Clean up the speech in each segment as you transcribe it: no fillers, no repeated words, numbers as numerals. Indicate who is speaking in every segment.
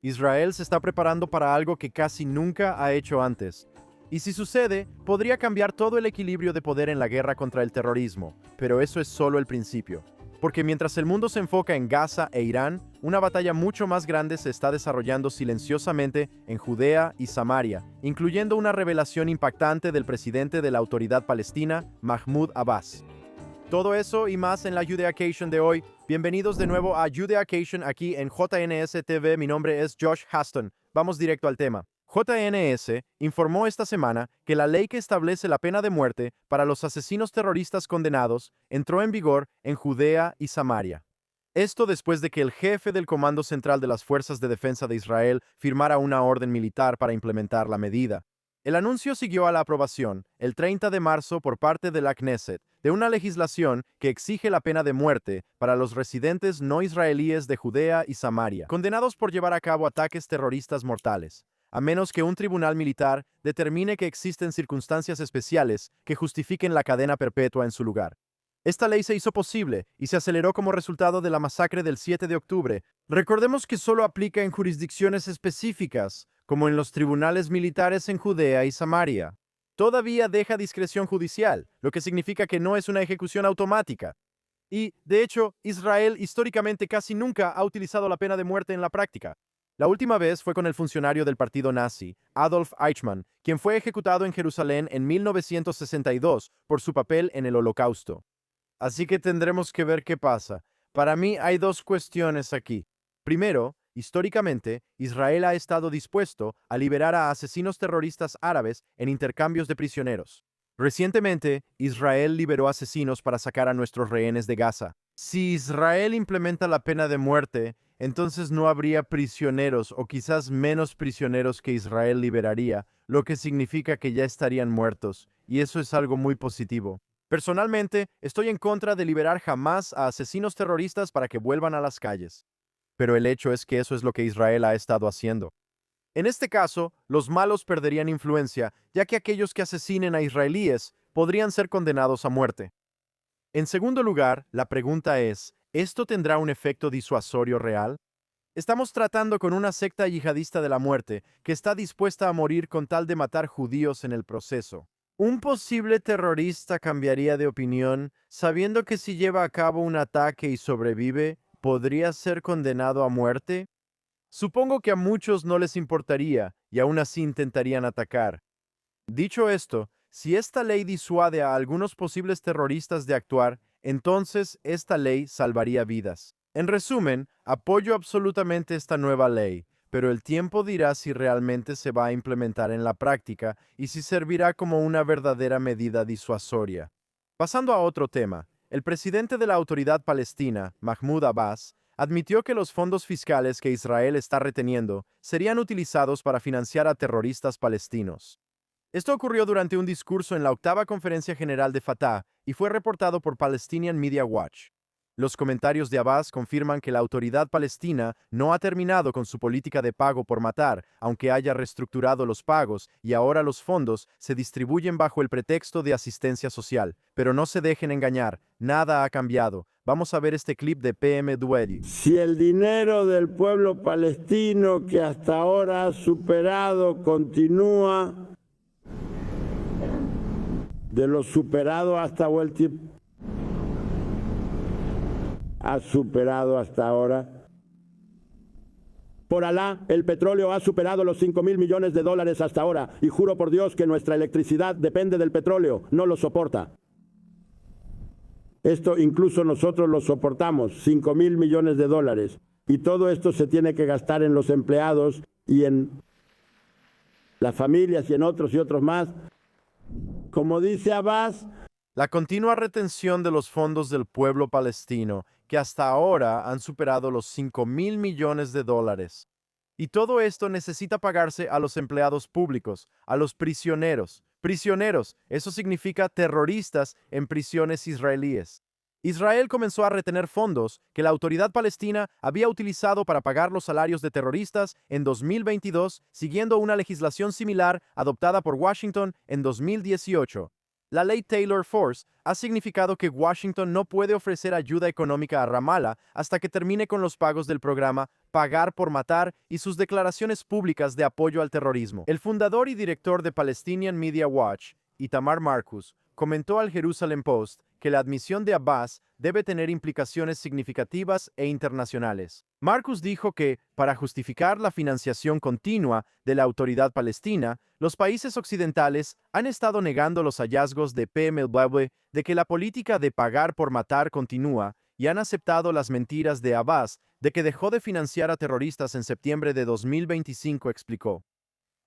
Speaker 1: Israel se está preparando para algo que casi nunca ha hecho antes. Y si sucede, podría cambiar todo el equilibrio de poder en la guerra contra el terrorismo, pero eso es solo el principio. Porque mientras el mundo se enfoca en Gaza e Irán, una batalla mucho más grande se está desarrollando silenciosamente en Judea y Samaria, incluyendo una revelación impactante del presidente de la Autoridad Palestina, Mahmoud Abbas. Todo eso y más en la Judeacation de hoy. Bienvenidos de nuevo a Judeacation aquí en JNS TV. Mi nombre es Josh Haston. Vamos directo al tema. JNS informó esta semana que la ley que establece la pena de muerte para los asesinos terroristas condenados entró en vigor en Judea y Samaria. Esto después de que el jefe del Comando Central de las Fuerzas de Defensa de Israel firmara una orden militar para implementar la medida. El anuncio siguió a la aprobación, el 30 de marzo por parte de la Knesset, de una legislación que exige la pena de muerte para los residentes no israelíes de Judea y Samaria, condenados por llevar a cabo ataques terroristas mortales, a menos que un tribunal militar determine que existen circunstancias especiales que justifiquen la cadena perpetua en su lugar. Esta ley se hizo posible y se aceleró como resultado de la masacre del 7 de octubre. Recordemos que solo aplica en jurisdicciones específicas, como en los tribunales militares en Judea y Samaria. Todavía deja discreción judicial, lo que significa que no es una ejecución automática. Y, de hecho, Israel históricamente casi nunca ha utilizado la pena de muerte en la práctica. La última vez fue con el funcionario del partido nazi, Adolf Eichmann, quien fue ejecutado en Jerusalén en 1962 por su papel en el Holocausto. Así que tendremos que ver qué pasa. Para mí hay dos cuestiones aquí. Primero, históricamente, Israel ha estado dispuesto a liberar a asesinos terroristas árabes en intercambios de prisioneros. Recientemente, Israel liberó asesinos para sacar a nuestros rehenes de Gaza. Si Israel implementa la pena de muerte, entonces no habría prisioneros o quizás menos prisioneros que Israel liberaría, lo que significa que ya estarían muertos, y eso es algo muy positivo. Personalmente, estoy en contra de liberar jamás a asesinos terroristas para que vuelvan a las calles. Pero el hecho es que eso es lo que Israel ha estado haciendo. En este caso, los malos perderían influencia, ya que aquellos que asesinen a israelíes podrían ser condenados a muerte. En segundo lugar, la pregunta es, ¿esto tendrá un efecto disuasorio real? Estamos tratando con una secta yihadista de la muerte que está dispuesta a morir con tal de matar judíos en el proceso. ¿Un posible terrorista cambiaría de opinión sabiendo que si lleva a cabo un ataque y sobrevive, podría ser condenado a muerte? Supongo que a muchos no les importaría y aún así intentarían atacar. Dicho esto, si esta ley disuade a algunos posibles terroristas de actuar, entonces esta ley salvaría vidas. En resumen, apoyo absolutamente esta nueva ley, pero el tiempo dirá si realmente se va a implementar en la práctica y si servirá como una verdadera medida disuasoria. Pasando a otro tema, el presidente de la Autoridad Palestina, Mahmoud Abbas, admitió que los fondos fiscales que Israel está reteniendo serían utilizados para financiar a terroristas palestinos. Esto ocurrió durante un discurso en la octava Conferencia General de Fatah y fue reportado por Palestinian Media Watch. Los comentarios de Abbas confirman que la autoridad palestina no ha terminado con su política de pago por matar, aunque haya reestructurado los pagos y ahora los fondos se distribuyen bajo el pretexto de asistencia social. Pero no se dejen engañar, nada ha cambiado. Vamos a ver este clip de PM Duedi.
Speaker 2: Si el dinero del pueblo palestino que hasta ahora ha superado continúa, de lo superado hasta vuelta ha superado hasta ahora. Por Alá, el petróleo ha superado los 5.000 millones de dólares hasta ahora y juro por Dios que nuestra electricidad depende del petróleo, no lo soporta. Esto incluso nosotros lo soportamos, 5.000 millones de dólares. Y todo esto se tiene que gastar en los empleados y en las familias y en otros y otros más. Como dice Abbas,
Speaker 1: la continua retención de los fondos del pueblo palestino, que hasta ahora han superado los 5.000 millones de dólares. Y todo esto necesita pagarse a los empleados públicos, a los prisioneros. Prisioneros, eso significa terroristas en prisiones israelíes. Israel comenzó a retener fondos que la autoridad palestina había utilizado para pagar los salarios de terroristas en 2022, siguiendo una legislación similar adoptada por Washington en 2018. La ley Taylor Force ha significado que Washington no puede ofrecer ayuda económica a Ramallah hasta que termine con los pagos del programa Pagar por Matar y sus declaraciones públicas de apoyo al terrorismo. El fundador y director de Palestinian Media Watch, Itamar Marcus, comentó al Jerusalem Post que la admisión de Abbas debe tener implicaciones significativas e internacionales. Marcus dijo que, para justificar la financiación continua de la autoridad palestina, los países occidentales han estado negando los hallazgos de PMW de que la política de pagar por matar continúa y han aceptado las mentiras de Abbas de que dejó de financiar a terroristas en septiembre de 2025, explicó.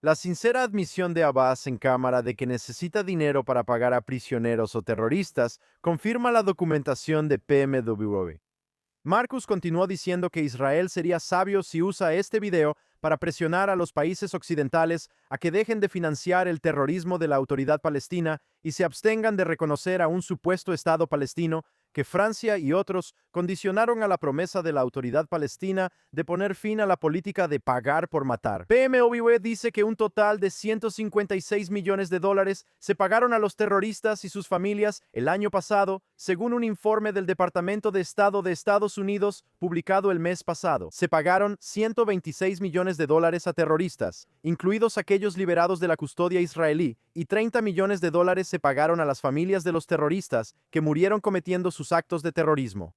Speaker 1: La sincera admisión de Abbas en cámara de que necesita dinero para pagar a prisioneros o terroristas confirma la documentación de PMW. Marcus continuó diciendo que Israel sería sabio si usa este video para presionar a los países occidentales a que dejen de financiar el terrorismo de la autoridad palestina y se abstengan de reconocer a un supuesto Estado palestino que Francia y otros condicionaron a la promesa de la autoridad palestina de poner fin a la política de pagar por matar. PMOW dice que un total de $156 millones se pagaron a los terroristas y sus familias el año pasado, según un informe del Departamento de Estado de Estados Unidos publicado el mes pasado. Se pagaron $126 millones a terroristas, incluidos aquellos liberados de la custodia israelí, y $30 millones se pagaron a las familias de los terroristas que murieron cometiendo sus actos de terrorismo.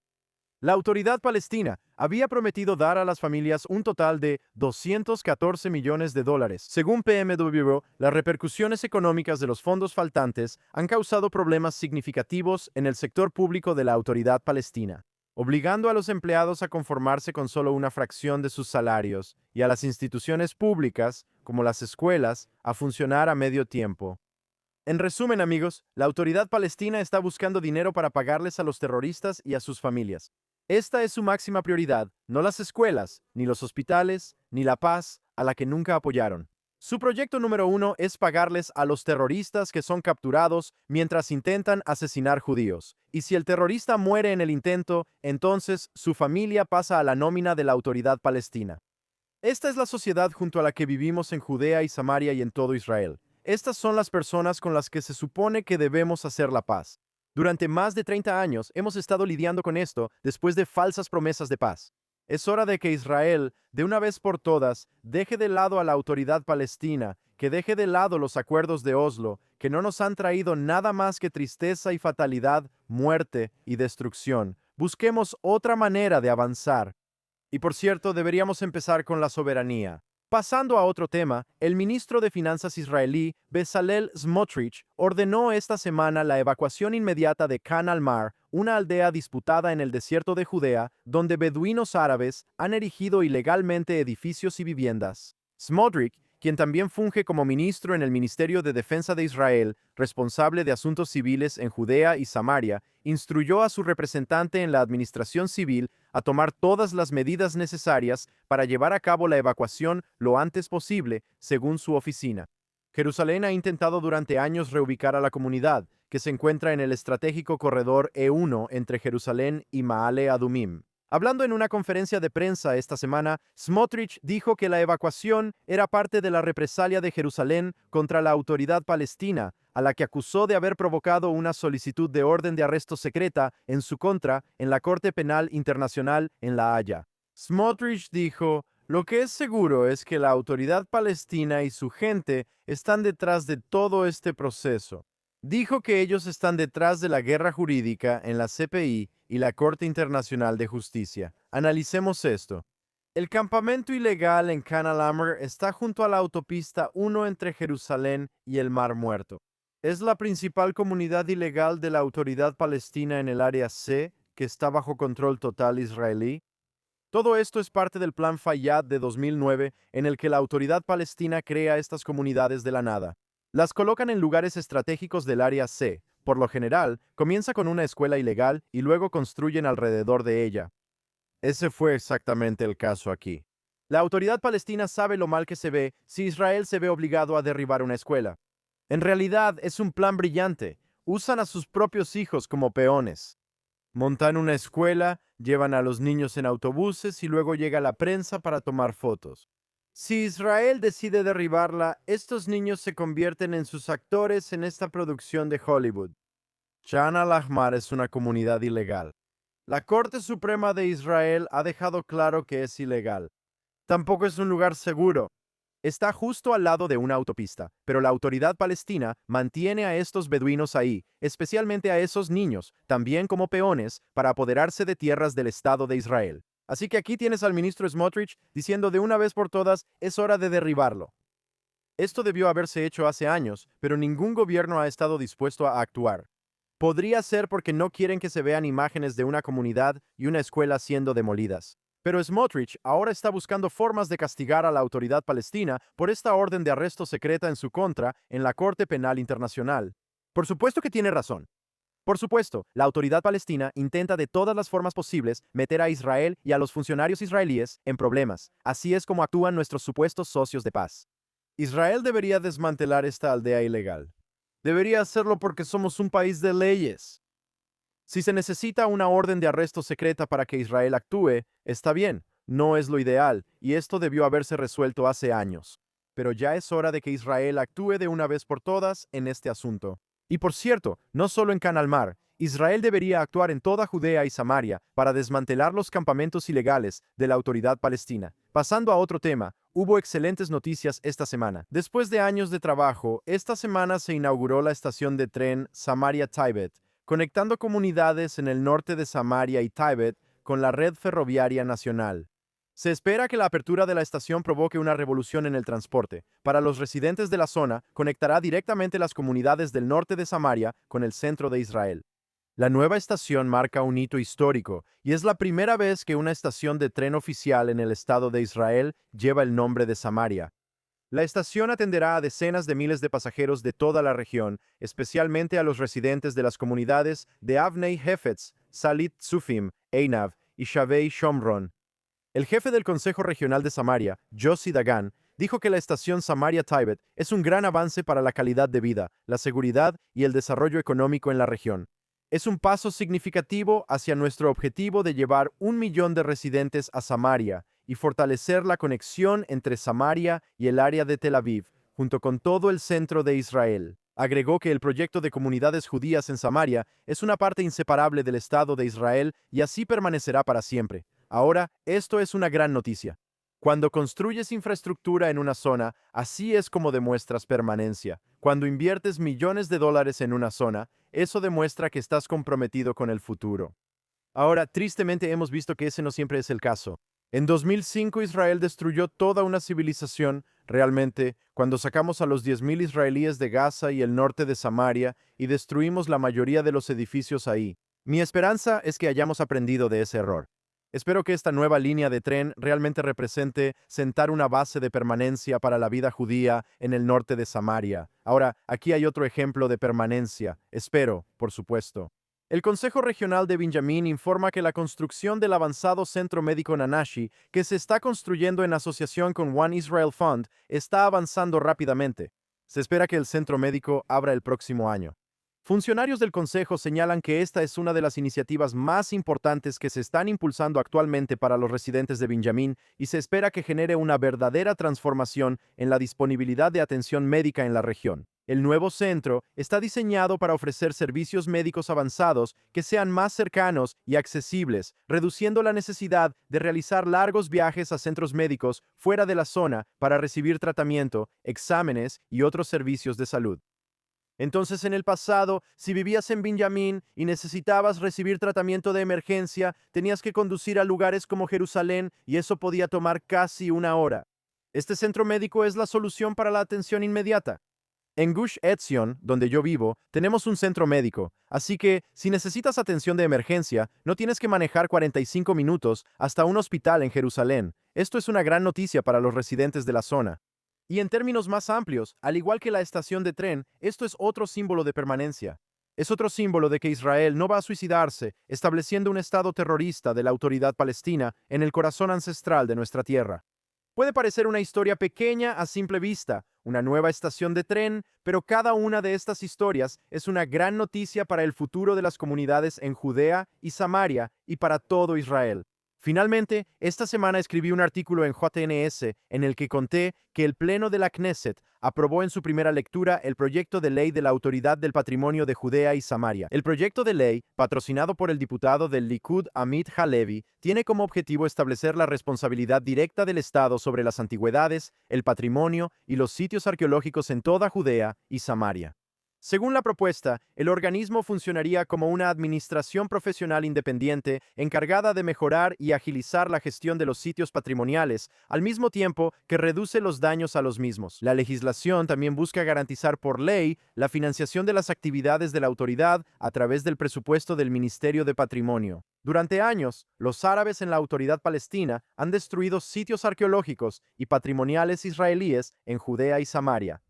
Speaker 1: La autoridad palestina había prometido dar a las familias un total de $214 millones. Según PMW, las repercusiones económicas de los fondos faltantes han causado problemas significativos en el sector público de la autoridad palestina, obligando a los empleados a conformarse con solo una fracción de sus salarios y a las instituciones públicas, como las escuelas, a funcionar a medio tiempo. En resumen, amigos, la autoridad palestina está buscando dinero para pagarles a los terroristas y a sus familias. Esta es su máxima prioridad, no las escuelas, ni los hospitales, ni la paz, a la que nunca apoyaron. Su proyecto número 1 es pagarles a los terroristas que son capturados mientras intentan asesinar judíos. Y si el terrorista muere en el intento, entonces su familia pasa a la nómina de la autoridad palestina. Esta es la sociedad junto a la que vivimos en Judea y Samaria y en todo Israel. Estas son las personas con las que se supone que debemos hacer la paz. Durante más de 30 años hemos estado lidiando con esto después de falsas promesas de paz. Es hora de que Israel, de una vez por todas, deje de lado a la autoridad palestina, que deje de lado los acuerdos de Oslo, que no nos han traído nada más que tristeza y fatalidad, muerte y destrucción. Busquemos otra manera de avanzar. Y por cierto, deberíamos empezar con la soberanía. Pasando a otro tema, el ministro de Finanzas israelí, Bezalel Smotrich, ordenó esta semana la evacuación inmediata de Khan al-Mar, una aldea disputada en el desierto de Judea, donde beduinos árabes han erigido ilegalmente edificios y viviendas. Smotrich, quien también funge como ministro en el Ministerio de Defensa de Israel, responsable de asuntos civiles en Judea y Samaria, instruyó a su representante en la administración civil a tomar todas las medidas necesarias para llevar a cabo la evacuación lo antes posible, según su oficina. Jerusalén ha intentado durante años reubicar a la comunidad, que se encuentra en el estratégico corredor E1 entre Jerusalén y Maale Adumim. Hablando en una conferencia de prensa esta semana, Smotrich dijo que la evacuación era parte de la represalia de Jerusalén contra la autoridad palestina, a la que acusó de haber provocado una solicitud de orden de arresto secreta en su contra en la Corte Penal Internacional en La Haya. Smotrich dijo: "Lo que es seguro es que la autoridad palestina y su gente están detrás de todo este proceso". Dijo que ellos están detrás de la guerra jurídica en la CPI y la Corte Internacional de Justicia. Analicemos esto. El campamento ilegal en Khan al-Amr está junto a la autopista 1 entre Jerusalén y el Mar Muerto. Es la principal comunidad ilegal de la autoridad palestina en el área C, que está bajo control total israelí. Todo esto es parte del Plan Fayyad de 2009, en el que la autoridad palestina crea estas comunidades de la nada. Las colocan en lugares estratégicos del área C. Por lo general, comienza con una escuela ilegal y luego construyen alrededor de ella. Ese fue exactamente el caso aquí. La autoridad palestina sabe lo mal que se ve si Israel se ve obligado a derribar una escuela. En realidad, es un plan brillante. Usan a sus propios hijos como peones. Montan una escuela, llevan a los niños en autobuses y luego llega la prensa para tomar fotos. Si Israel decide derribarla, estos niños se convierten en sus actores en esta producción de Hollywood. Shan al-Ahmar es una comunidad ilegal. La Corte Suprema de Israel ha dejado claro que es ilegal. Tampoco es un lugar seguro. Está justo al lado de una autopista, pero la autoridad palestina mantiene a estos beduinos ahí, especialmente a esos niños, también como peones, para apoderarse de tierras del Estado de Israel. Así que aquí tienes al ministro Smotrich diciendo de una vez por todas, es hora de derribarlo. Esto debió haberse hecho hace años, pero ningún gobierno ha estado dispuesto a actuar. Podría ser porque no quieren que se vean imágenes de una comunidad y una escuela siendo demolidas. Pero Smotrich ahora está buscando formas de castigar a la autoridad palestina por esta orden de arresto secreta en su contra en la Corte Penal Internacional. Por supuesto que tiene razón. Por supuesto, la autoridad palestina intenta de todas las formas posibles meter a Israel y a los funcionarios israelíes en problemas. Así es como actúan nuestros supuestos socios de paz. Israel debería desmantelar esta aldea ilegal. Debería hacerlo porque somos un país de leyes. Si se necesita una orden de arresto secreta para que Israel actúe, está bien, no es lo ideal, y esto debió haberse resuelto hace años. Pero ya es hora de que Israel actúe de una vez por todas en este asunto. Y por cierto, no solo en Can al-Mar, Israel debería actuar en toda Judea y Samaria para desmantelar los campamentos ilegales de la autoridad palestina. Pasando a otro tema, hubo excelentes noticias esta semana. Después de años de trabajo, esta semana se inauguró la estación de tren Samaria-Tibet, conectando comunidades en el norte de Samaria y Tibet con la red ferroviaria nacional. Se espera que la apertura de la estación provoque una revolución en el transporte. Para los residentes de la zona, conectará directamente las comunidades del norte de Samaria con el centro de Israel. La nueva estación marca un hito histórico y es la primera vez que una estación de tren oficial en el Estado de Israel lleva el nombre de Samaria. La estación atenderá a decenas de miles de pasajeros de toda la región, especialmente a los residentes de las comunidades de Avnei Hefetz, Salit Tzufim, Einav y Shavei Shomron. El jefe del Consejo Regional de Samaria, Yossi Dagan, dijo que la estación Samaria-Tibet es un gran avance para la calidad de vida, la seguridad y el desarrollo económico en la región. Es un paso significativo hacia nuestro objetivo de llevar 1 millón de residentes a Samaria y fortalecer la conexión entre Samaria y el área de Tel Aviv, junto con todo el centro de Israel. Agregó que el proyecto de comunidades judías en Samaria es una parte inseparable del Estado de Israel y así permanecerá para siempre. Ahora, esto es una gran noticia. Cuando construyes infraestructura en una zona, así es como demuestras permanencia. Cuando inviertes millones de dólares en una zona, eso demuestra que estás comprometido con el futuro. Ahora, tristemente hemos visto que ese no siempre es el caso. En 2005 Israel destruyó toda una civilización, realmente, cuando sacamos a los 10.000 israelíes de Gaza y el norte de Samaria y destruimos la mayoría de los edificios ahí. Mi esperanza es que hayamos aprendido de ese error. Espero que esta nueva línea de tren realmente represente sentar una base de permanencia para la vida judía en el norte de Samaria. Ahora, aquí hay otro ejemplo de permanencia. Espero, por supuesto. El Consejo Regional de Benjamín informa que la construcción del avanzado Centro Médico Nanashi, que se está construyendo en asociación con One Israel Fund, está avanzando rápidamente. Se espera que el centro médico abra el próximo año. Funcionarios del Consejo señalan que esta es una de las iniciativas más importantes que se están impulsando actualmente para los residentes de Benjamín y se espera que genere una verdadera transformación en la disponibilidad de atención médica en la región. El nuevo centro está diseñado para ofrecer servicios médicos avanzados que sean más cercanos y accesibles, reduciendo la necesidad de realizar largos viajes a centros médicos fuera de la zona para recibir tratamiento, exámenes y otros servicios de salud. Entonces, en el pasado, si vivías en Benjamín y necesitabas recibir tratamiento de emergencia, tenías que conducir a lugares como Jerusalén y eso podía tomar casi una hora. Este centro médico es la solución para la atención inmediata. En Gush Etzion, donde yo vivo, tenemos un centro médico, así que si necesitas atención de emergencia, no tienes que manejar 45 minutos hasta un hospital en Jerusalén. Esto es una gran noticia para los residentes de la zona. Y en términos más amplios, al igual que la estación de tren, esto es otro símbolo de permanencia. Es otro símbolo de que Israel no va a suicidarse, estableciendo un estado terrorista de la autoridad palestina en el corazón ancestral de nuestra tierra. Puede parecer una historia pequeña a simple vista, una nueva estación de tren, pero cada una de estas historias es una gran noticia para el futuro de las comunidades en Judea y Samaria y para todo Israel. Finalmente, esta semana escribí un artículo en JNS en el que conté que el Pleno de la Knesset aprobó en su primera lectura el proyecto de ley de la Autoridad del Patrimonio de Judea y Samaria. El proyecto de ley, patrocinado por el diputado del Likud Amit Halevi, tiene como objetivo establecer la responsabilidad directa del Estado sobre las antigüedades, el patrimonio y los sitios arqueológicos en toda Judea y Samaria. Según la propuesta, el organismo funcionaría como una administración profesional independiente encargada de mejorar y agilizar la gestión de los sitios patrimoniales, al mismo tiempo que reduce los daños a los mismos. La legislación también busca garantizar por ley la financiación de las actividades de la autoridad a través del presupuesto del Ministerio de Patrimonio. Durante años, los árabes en la Autoridad Palestina han destruido sitios arqueológicos y patrimoniales israelíes en Judea y Samaria.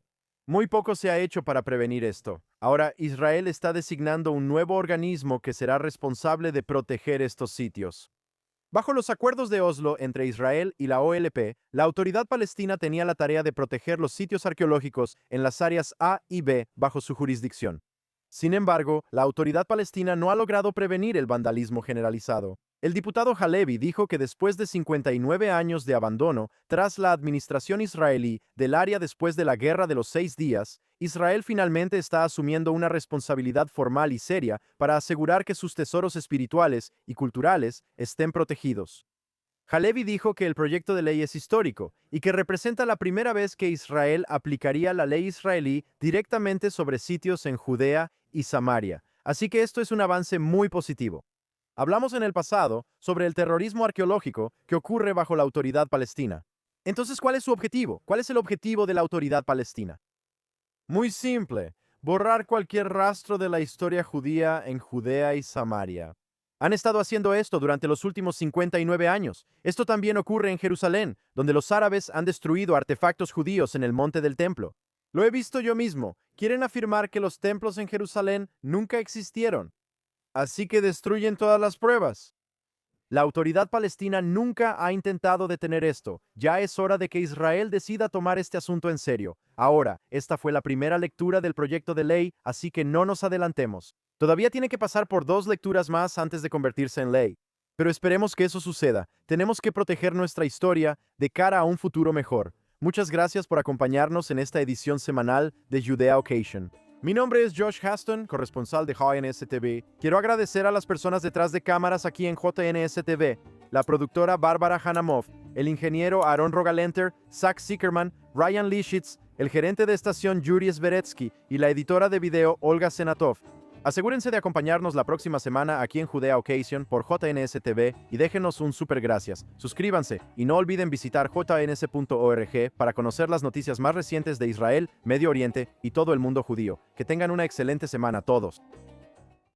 Speaker 1: Muy poco se ha hecho para prevenir esto. Ahora, Israel está designando un nuevo organismo que será responsable de proteger estos sitios. Bajo los acuerdos de Oslo entre Israel y la OLP, la Autoridad Palestina tenía la tarea de proteger los sitios arqueológicos en las áreas A y B bajo su jurisdicción. Sin embargo, la Autoridad Palestina no ha logrado prevenir el vandalismo generalizado. El diputado Halevi dijo que después de 59 años de abandono, tras la administración israelí del área después de la Guerra de los 6 días, Israel finalmente está asumiendo una responsabilidad formal y seria para asegurar que sus tesoros espirituales y culturales estén protegidos. Halevi dijo que el proyecto de ley es histórico y que representa la primera vez que Israel aplicaría la ley israelí directamente sobre sitios en Judea y Samaria, así que esto es un avance muy positivo. Hablamos en el pasado sobre el terrorismo arqueológico que ocurre bajo la Autoridad Palestina. Entonces, ¿cuál es su objetivo? ¿Cuál es el objetivo de la Autoridad Palestina? Muy simple, borrar cualquier rastro de la historia judía en Judea y Samaria. Han estado haciendo esto durante los últimos 59 años. Esto también ocurre en Jerusalén, donde los árabes han destruido artefactos judíos en el monte del templo. Lo he visto yo mismo. Quieren afirmar que los templos en Jerusalén nunca existieron. Así que destruyen todas las pruebas. La Autoridad Palestina nunca ha intentado detener esto. Ya es hora de que Israel decida tomar este asunto en serio. Ahora, esta fue la primera lectura del proyecto de ley, así que no nos adelantemos. Todavía tiene que pasar por 2 lecturas más antes de convertirse en ley. Pero esperemos que eso suceda. Tenemos que proteger nuestra historia de cara a un futuro mejor. Muchas gracias por acompañarnos en esta edición semanal de Judea Occasion. Mi nombre es Josh Haston, corresponsal de JNS TV. Quiero agradecer a las personas detrás de cámaras aquí en JNS TV, la productora Bárbara Hanamov, el ingeniero Aaron Rogalenter, Zach Zickerman, Ryan Lishitz, el gerente de estación Yuri Sveretsky y la editora de video Olga Senatov. Asegúrense de acompañarnos la próxima semana aquí en Judea Occasion por JNS TV y déjenos un super gracias. Suscríbanse y no olviden visitar jns.org para conocer las noticias más recientes de Israel, Medio Oriente y todo el mundo judío. Que tengan una excelente semana todos.